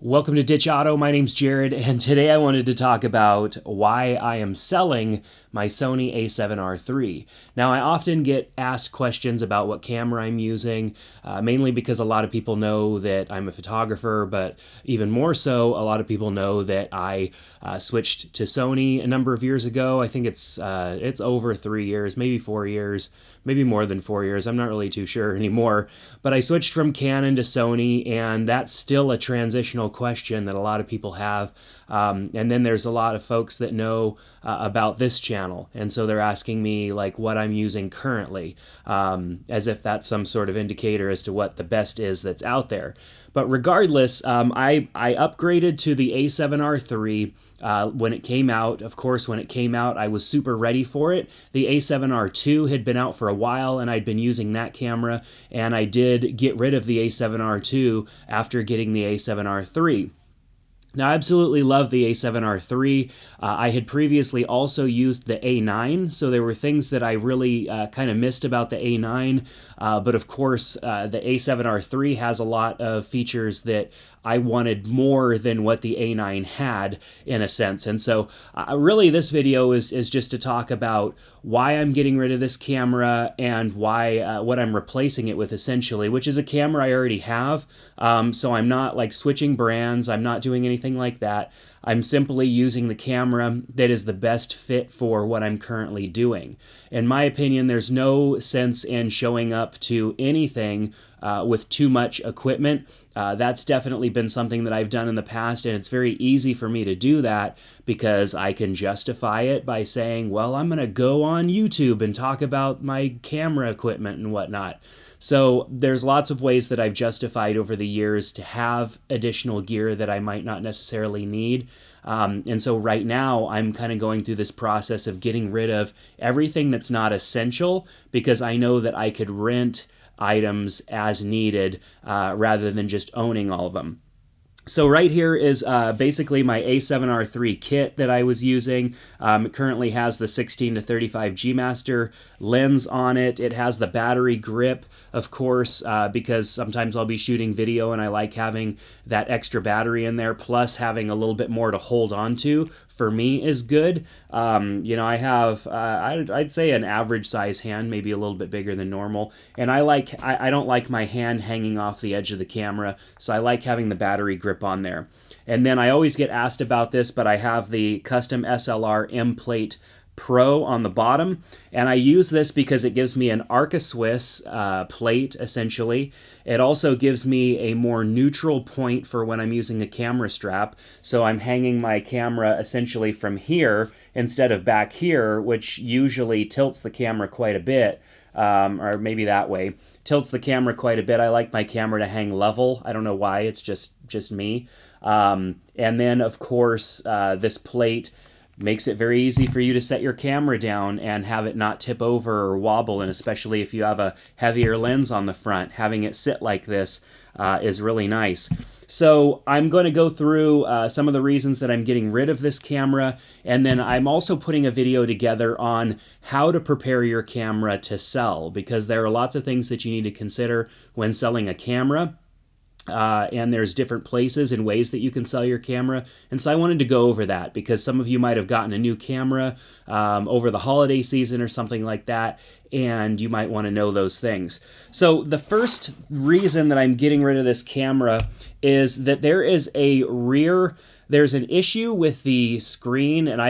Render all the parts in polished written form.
Welcome to Ditch Auto. My name's Jared, and today I wanted to talk about why I am selling my Sony a7R III. Now, I often get asked questions about what camera I'm using, mainly because a lot of people know that I'm a photographer, but even more so, a lot of people know that I switched to Sony a number of years ago. I think it's over 3 years, maybe 4 years, maybe more than 4 years. I'm not really too sure anymore, but I switched from Canon to Sony, and that's still a transitional question that a lot of people have. And then there's a lot of folks that know about this channel, and so they're asking me like what I'm using currently, as if that's some sort of indicator as to what the best is that's out there. But regardless, I upgraded to the a7R III when it came out. Of course, when it came out, I was super ready for it. The a7R II had been out for a while, and I'd been using that camera, and I did get rid of the a7R II after getting the a7R III. Now, I absolutely love the a7R III. I had previously also used the A9, so there were things that I really kind of missed about the A9, but of course, the a7R III has a lot of features that I wanted more than what the A9 had, in a sense. And so really this video is just to talk about why I'm getting rid of this camera and why what I'm replacing it with, essentially, which is a camera I already have. So I'm not like switching brands. I'm not doing anything like that. I'm simply using the camera that is the best fit for what I'm currently doing. In my opinion, there's no sense in showing up to anything with too much equipment. That's definitely been something that I've done in the past, and it's very easy for me to do that because I can justify it by saying, well, I'm going to go on YouTube and talk about my camera equipment and whatnot. So there's lots of ways that I've justified over the years to have additional gear that I might not necessarily need. And so right now I'm kind of going through this process of getting rid of everything that's not essential, because I know that I could rent items as needed rather than just owning all of them. So right here is basically my a7R III kit that I was using. It currently has the 16 to 35 G Master lens on it. It has the battery grip, of course, because sometimes I'll be shooting video and I like having that extra battery in there, plus having a little bit more to hold on to, for me, is good. You know, I have, I'd say an average size hand, maybe a little bit bigger than normal. And I don't like my hand hanging off the edge of the camera, so I like having the battery grip on there. And then I always get asked about this, but I have the custom SLR M plate Pro on the bottom, and I use this because it gives me an Arca Swiss plate, essentially. It also gives me a more neutral point for when I'm using a camera strap, so I'm hanging my camera essentially from here instead of back here, which usually tilts the camera quite a bit, or maybe that way. Tilts the camera quite a bit. I like my camera to hang level. I don't know why, it's just me. And then, of course, this plate makes it very easy for you to set your camera down and have it not tip over or wobble, and especially if you have a heavier lens on the front, having it sit like this is really nice. So I'm going to go through some of the reasons that I'm getting rid of this camera, and then I'm also putting a video together on how to prepare your camera to sell, because there are lots of things that you need to consider when selling a camera. And there's different places and ways that you can sell your camera. And so I wanted to go over that because some of you might have gotten a new camera over the holiday season or something like that, and you might want to know those things. So the first reason that I'm getting rid of this camera is that there's an issue with the screen, and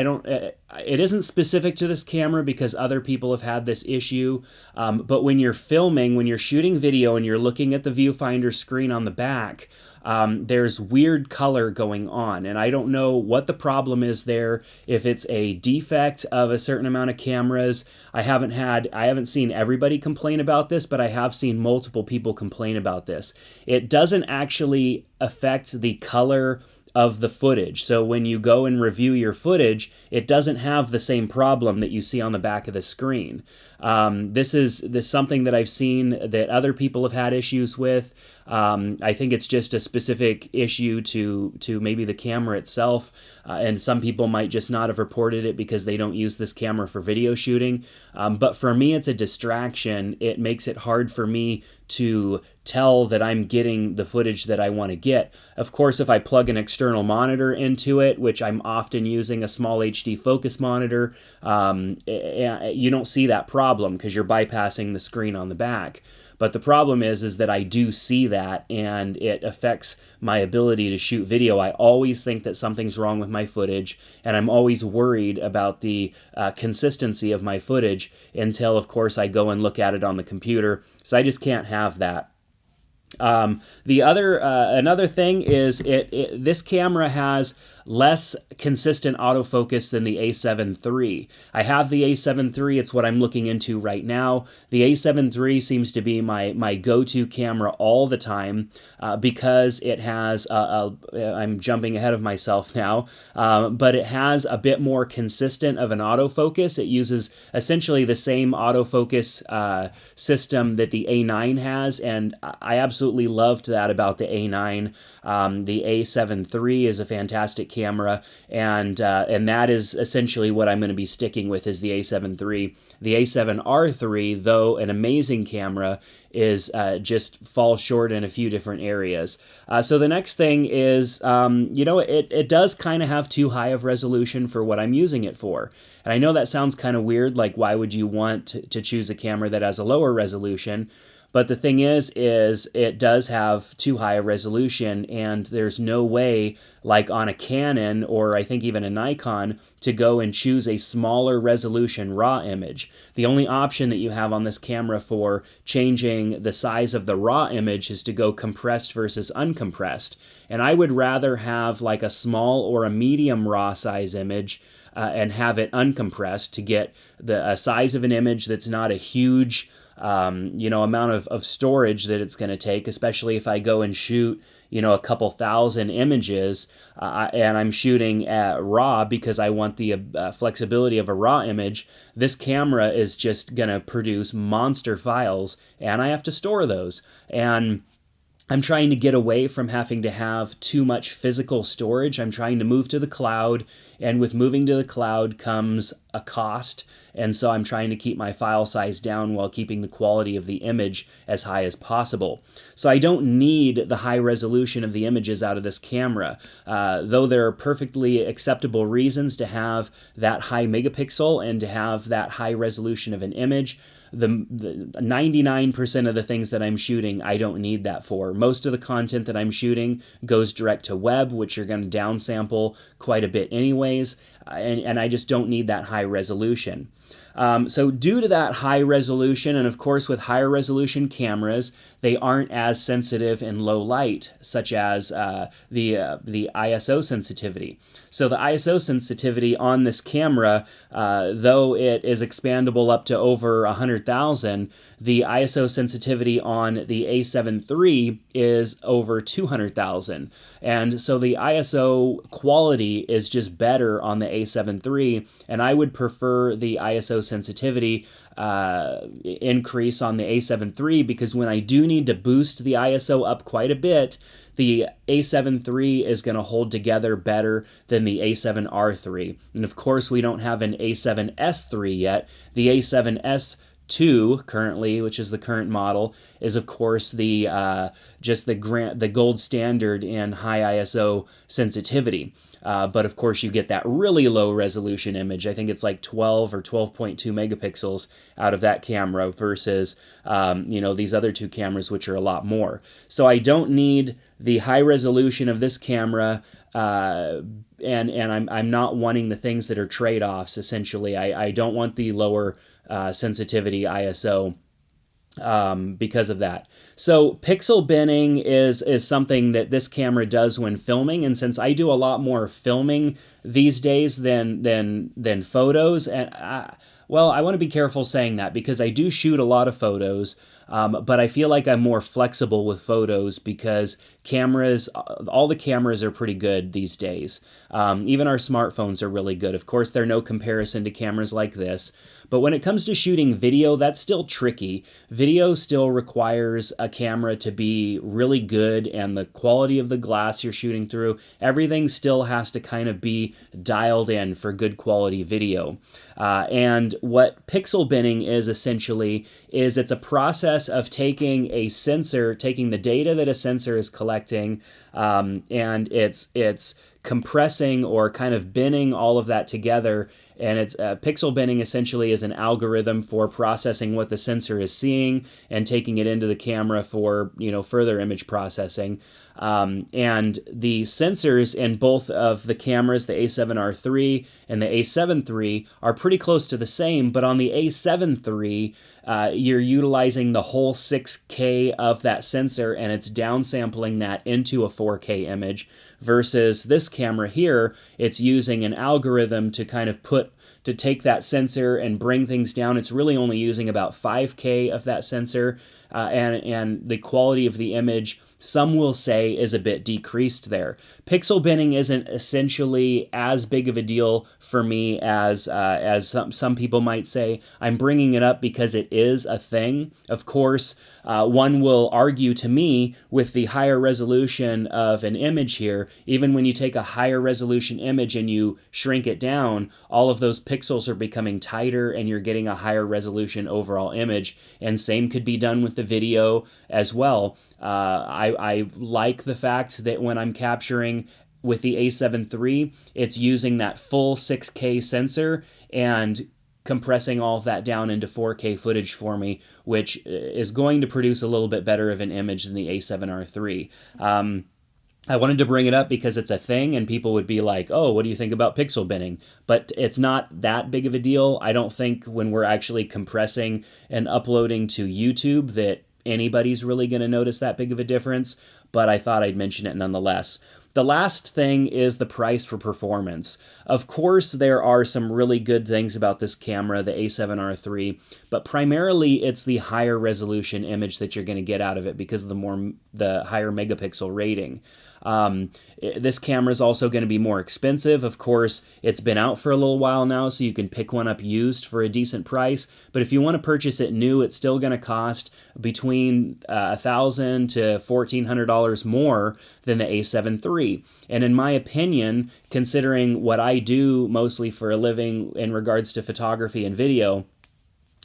it isn't specific to this camera because other people have had this issue, but when you're filming, when you're shooting video and you're looking at the viewfinder screen on the back, there's weird color going on, and I don't know what the problem is there, if it's a defect of a certain amount of cameras. I haven't seen everybody complain about this, but I have seen multiple people complain about this. It doesn't actually affect the color of the footage. So when you go and review your footage, it doesn't have the same problem that you see on the back of the screen. This something that I've seen that other people have had issues with. I think it's just a specific issue to maybe the camera itself, and some people might just not have reported it because they don't use this camera for video shooting. But for me, it's a distraction. It makes it hard for me to tell that I'm getting the footage that I want to get. Of course, if I plug an external monitor into it, which I'm often using a small HD focus monitor, you don't see that problem because you're bypassing the screen on the back. But the problem is that I do see that, and it affects my ability to shoot video. I always think that something's wrong with my footage, and I'm always worried about the consistency of my footage until, of course, I go and look at it on the computer. So I just can't have that. Another thing is this camera has less consistent autofocus than the a7 III. I have the a7 III, it's what I'm looking into right now. The a7 III seems to be my go-to camera all the time because it has, I'm jumping ahead of myself now, but it has a bit more consistent of an autofocus. It uses essentially the same autofocus system that the a9 has, and I absolutely loved that about the a9. The a7 III is a fantastic camera, and that is essentially what I'm going to be sticking with is the a7 III. The a7R III, though an amazing camera, is just falls short in a few different areas. So the next thing is, it does kind of have too high of resolution for what I'm using it for. And I know that sounds kind of weird, like why would you want to choose a camera that has a lower resolution? But the thing is it does have too high a resolution, and there's no way, like on a Canon or I think even a Nikon, to go and choose a smaller resolution RAW image. The only option that you have on this camera for changing the size of the RAW image is to go compressed versus uncompressed. And I would rather have like a small or a medium RAW size image and have it uncompressed to get the size of an image that's not a huge amount of storage that it's going to take, especially if I go and shoot, a couple thousand images, and I'm shooting at RAW because I want the flexibility of a RAW image. This camera is just going to produce monster files, and I have to store those. And I'm trying to get away from having to have too much physical storage. I'm trying to move to the cloud, and with moving to the cloud comes a cost, and so I'm trying to keep my file size down while keeping the quality of the image as high as possible. So I don't need the high resolution of the images out of this camera, though there are perfectly acceptable reasons to have that high megapixel and to have that high resolution of an image. The 99% of the things that I'm shooting, I don't need that for. Most of the content that I'm shooting goes direct to web, which you're going to downsample quite a bit anyways, and I just don't need that high resolution. So due to that high resolution, and of course with higher resolution cameras, they aren't as sensitive in low light, such as the ISO sensitivity. So the ISO sensitivity on this camera, though it is expandable up to over 100,000, the ISO sensitivity on the a7 III is over 200,000. And so the ISO quality is just better on the a7 III, and I would prefer the ISO sensitivity increase on the a7 III, because when I do need to boost the ISO up quite a bit, the a7 III is going to hold together better than the a7R III. And of course, we don't have an a7S III yet. The a7S II currently, which is the current model, is of course the gold standard in high ISO sensitivity. But of course you get that really low resolution image. I think it's like 12 or 12.2 megapixels out of that camera versus these other two cameras, which are a lot more. So I don't need the high resolution of this camera, and I'm not wanting the things that are trade-offs. Essentially, I don't want the lower sensitivity ISO because of that. So pixel binning is something that this camera does when filming, and since I do a lot more filming these days than photos, and I want to be careful saying that because I do shoot a lot of photos. But I feel like I'm more flexible with photos because cameras, all the cameras are pretty good these days. Even our smartphones are really good. Of course, they're no comparison to cameras like this. But when it comes to shooting video, that's still tricky. Video still requires a camera to be really good, and the quality of the glass you're shooting through, everything still has to kind of be dialed in for good quality video. And what pixel binning is essentially is it's a process of taking a sensor, taking the data that a sensor is collecting, and it's compressing or kind of binning all of that together. And it's pixel binning essentially is an algorithm for processing what the sensor is seeing and taking it into the camera for further image processing. And the sensors in both of the cameras, the a7R III and the a7 III, are pretty close to the same, but on the a7 III, you're utilizing the whole 6K of that sensor, and it's downsampling that into a 4K image, versus this camera here, it's using an algorithm to kind of to take that sensor and bring things down. It's really only using about 5K of that sensor, and the quality of the image, some will say, is a bit decreased there. Pixel binning isn't essentially as big of a deal for me as some people might say. I'm bringing it up because it is a thing. Of course, one will argue to me, with the higher resolution of an image here, even when you take a higher resolution image and you shrink it down, all of those pixels are becoming tighter and you're getting a higher resolution overall image. And same could be done with the video as well. I like the fact that when I'm capturing with the a7 III, it's using that full 6K sensor and compressing all of that down into 4K footage for me, which is going to produce a little bit better of an image than the a7R III. I wanted to bring it up because it's a thing and people would be like, oh, what do you think about pixel binning? But it's not that big of a deal. I don't think when we're actually compressing and uploading to YouTube that anybody's really going to notice that big of a difference, but I thought I'd mention it nonetheless. The last thing is the price for performance. Of course, there are some really good things about this camera, the a7R III, but primarily it's the higher resolution image that you're going to get out of it because of the higher megapixel rating. This camera is also going to be more expensive. Of course, it's been out for a little while now, so you can pick one up used for a decent price. But if you want to purchase it new, it's still going to cost between $1,000 to $1,400 more than the a7 III. And in my opinion, considering what I do mostly for a living in regards to photography and video,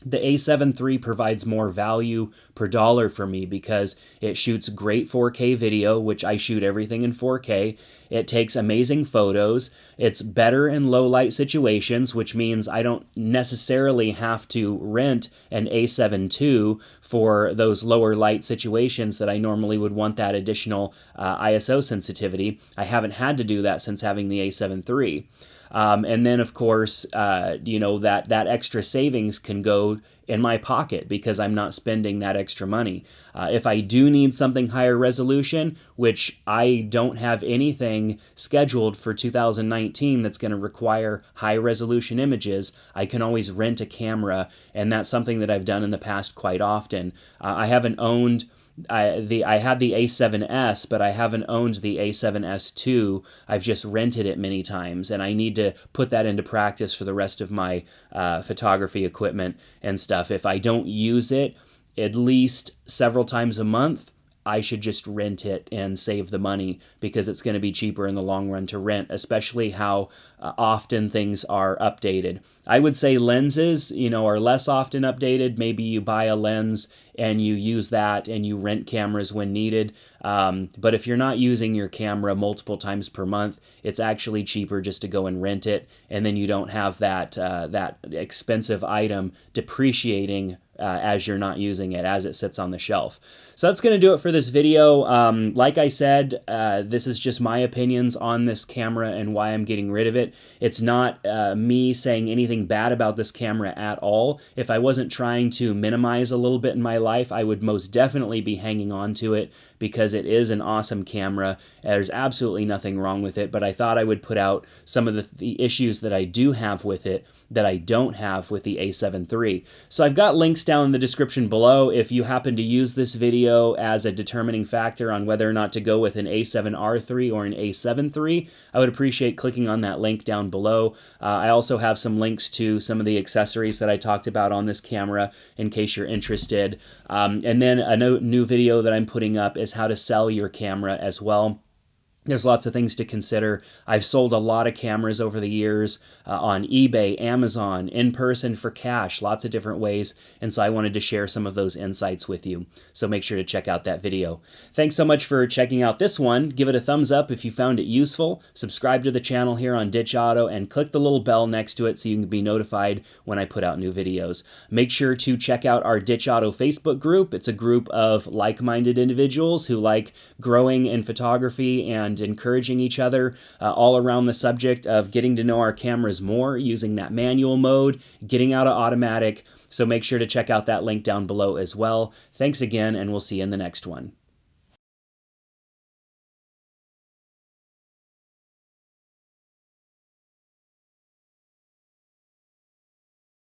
the a7 III provides more value per dollar for me because it shoots great 4K video, which I shoot everything in 4K. It takes amazing photos. It's better in low light situations, which means I don't necessarily have to rent an a7 II for those lower light situations that I normally would want that additional ISO sensitivity. I haven't had to do that since having the a7 III. And then, of course, that extra savings can go in my pocket because I'm not spending that extra money. If I do need something higher resolution, which I don't have anything scheduled for 2019 that's going to require high resolution images, I can always rent a camera, and that's something that I've done in the past quite often. I haven't owned I had the A7S, but I haven't owned the A7S II. I've just rented it many times, and I need to put that into practice for the rest of my photography equipment and stuff. If I don't use it at least several times a month, I should just rent it and save the money because it's going to be cheaper in the long run to rent, especially how often things are updated. I would say lenses, are less often updated. Maybe you buy a lens and you use that and you rent cameras when needed. But if you're not using your camera multiple times per month, it's actually cheaper just to go and rent it, and then you don't have that expensive item depreciating as you're not using it, as it sits on the shelf. So that's going to do it for this video. Like I said, this is just my opinions on this camera and why I'm getting rid of it. It's not me saying anything bad about this camera at all. If I wasn't trying to minimize a little bit in my life, I would most definitely be hanging on to it because it is an awesome camera. There's absolutely nothing wrong with it, but I thought I would put out some of the issues that I do have with it that I don't have with the a7 III. So I've got links down in the description below. If you happen to use this video as a determining factor on whether or not to go with an a7R III or an a7 III, I would appreciate clicking on that link down below. I also have some links to some of the accessories that I talked about on this camera in case you're interested. And then a new video that I'm putting up is how to sell your camera as well. There's lots of things to consider. I've sold a lot of cameras over the years on eBay, Amazon, in person for cash, lots of different ways. And so I wanted to share some of those insights with you. So make sure to check out that video. Thanks so much for checking out this one. Give it a thumbs up if you found it useful. Subscribe to the channel here on Ditch Auto and click the little bell next to it so you can be notified when I put out new videos. Make sure to check out our Ditch Auto Facebook group. It's a group of like-minded individuals who like growing in photography and encouraging each other all around the subject of getting to know our cameras more, using that manual mode, getting out of automatic. So make sure to check out that link down below as well. Thanks again, and we'll see you in the next one.